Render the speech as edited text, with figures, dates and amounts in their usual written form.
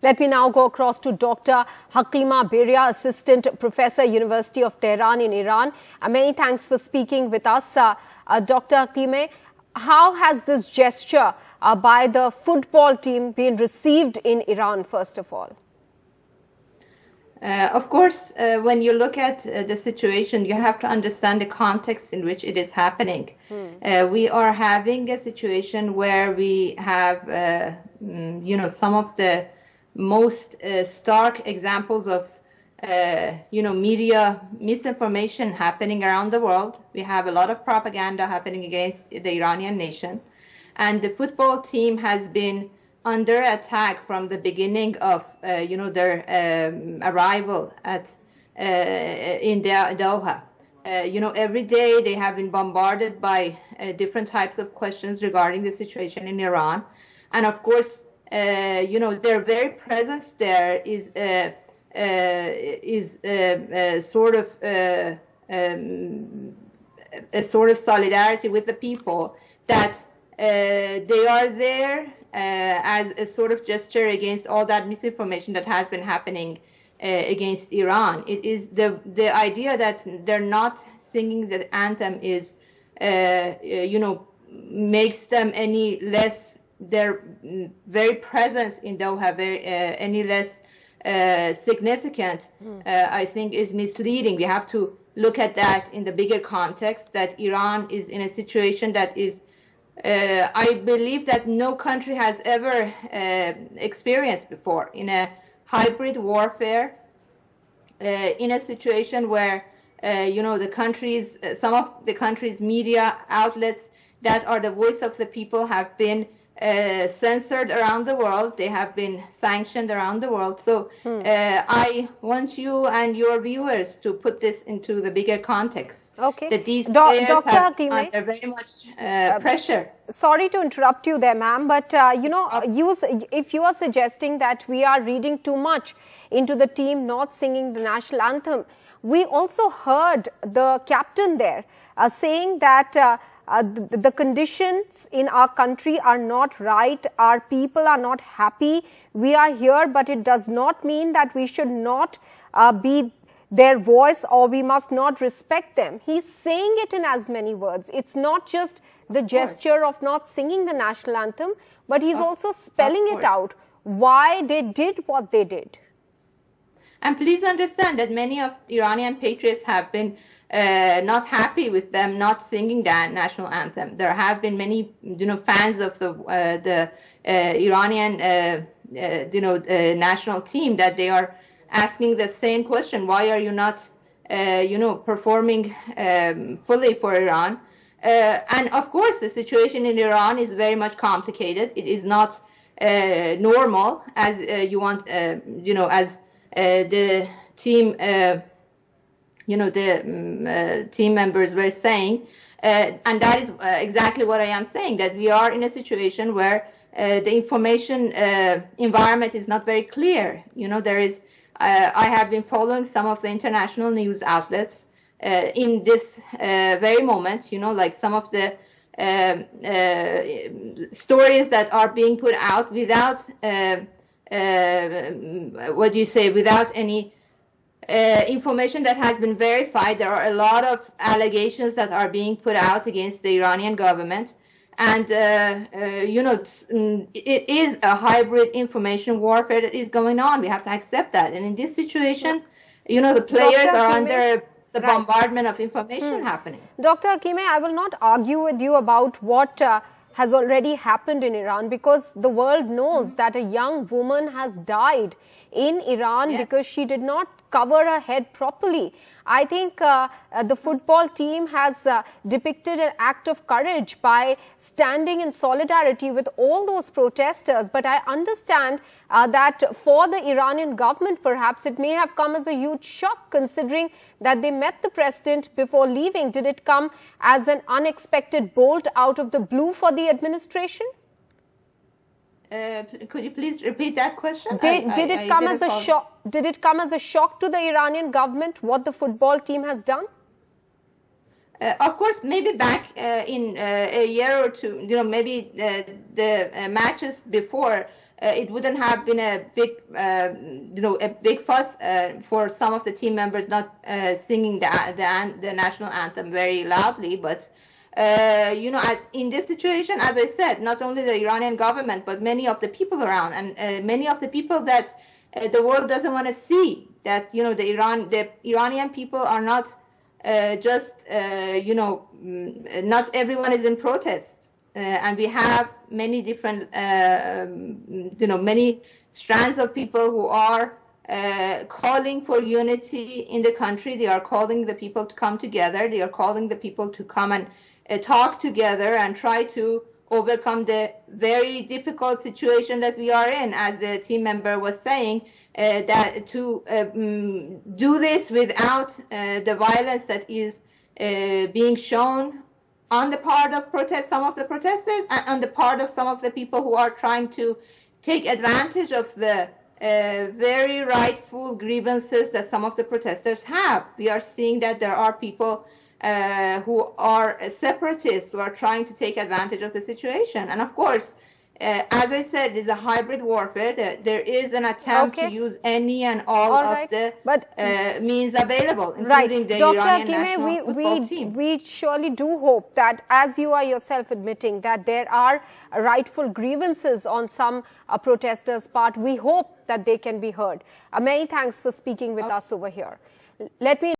Let me now go across to Dr. Hakima Beria, Assistant Professor, University of Tehran in Iran. Many thanks for speaking with us. Dr. Hakime, how has this gesture by the football team been received in Iran, first of all? Of course, when you look at the situation, you have to understand the context in which it is happening. We are having a situation where we have, some of the most stark examples of, media misinformation happening around the world. We have a lot of propaganda happening against the Iranian nation. And the football team has been under attack from the beginning of, their arrival in Doha. Every day they have been bombarded by different types of questions regarding the situation in Iran. And of course, their very presence there is a sort of solidarity with the people, that they are there as a sort of gesture against all that misinformation that has been happening against Iran. It is the idea that they're not singing the anthem is, makes them any less, their very presence in Doha any less significant, I think is misleading. We have to look at that in the bigger context, that Iran is in a situation that is, I believe that no country has ever experienced before, in a hybrid warfare, in a situation where, the countries, some of the country's media outlets that are the voice of the people have been censored around the world. They have been sanctioned around the world. So I want you and your viewers to put this into the bigger context. Okay. That these players Dr. have Hakime, under very much pressure. Sorry to interrupt you there, ma'am, but if you are suggesting that we are reading too much into the team not singing the national anthem, we also heard the captain there saying that the conditions in our country are not right, our people are not happy, we are here, but it does not mean that we should not be their voice or we must not respect them. He's saying it in as many words. It's not just the gesture of not singing the national anthem, but he's also spelling it out, why they did what they did. And please understand that many of Iranian patriots have been not happy with them not singing the national anthem. There have been many, fans of the Iranian, national team, that they are asking the same question: why are you not, performing fully for Iran? And of course, the situation in Iran is very much complicated. It is not normal, as you want, as the team. The team members were saying, and that is exactly what I am saying, that we are in a situation where the information environment is not very clear. There is, I have been following some of the international news outlets in this very moment, like some of the stories that are being put out without, without any information that has been verified. There are a lot of allegations that are being put out against the Iranian government. And, it is a hybrid information warfare that is going on. We have to accept that. And in this situation, the players are under the bombardment of information happening. Dr. Hakime, I will not argue with you about what has already happened in Iran, because the world knows that a young woman has died in Iran because she did not cover her head properly. I think the football team has depicted an act of courage by standing in solidarity with all those protesters. But I understand that for the Iranian government, perhaps it may have come as a huge shock, considering that they met the president before leaving. Did it come as an unexpected bolt out of the blue for the administration? Could you please repeat that question? Did it come as a shock? Did it come as a shock to the Iranian government what the football team has done? Of course, maybe back in a year or two, maybe the matches before, it wouldn't have been a big, a big fuss for some of the team members not singing the national anthem very loudly. But in this situation, as I said, not only the Iranian government, but many of the people around, and many of the people that the world doesn't want to see, that the Iranian people are not not everyone is in protest, and we have many different many strands of people who are calling for unity in the country. They are calling the people to come together. They are calling the people to come and talk together and try to overcome the very difficult situation that we are in, as the team member was saying, that to do this without the violence that is being shown on the part of some of the protesters, and on the part of some of the people who are trying to take advantage of the very rightful grievances that some of the protesters have. We are seeing that there are people who are separatists, who are trying to take advantage of the situation. And of course, as I said, it is a hybrid warfare. There is an attempt to use any and all of the means available, including the Iranian national football team. We surely do hope that, as you are yourself admitting, that there are rightful grievances on some protesters' part. We hope that they can be heard. Many thanks for speaking with us over here. Let me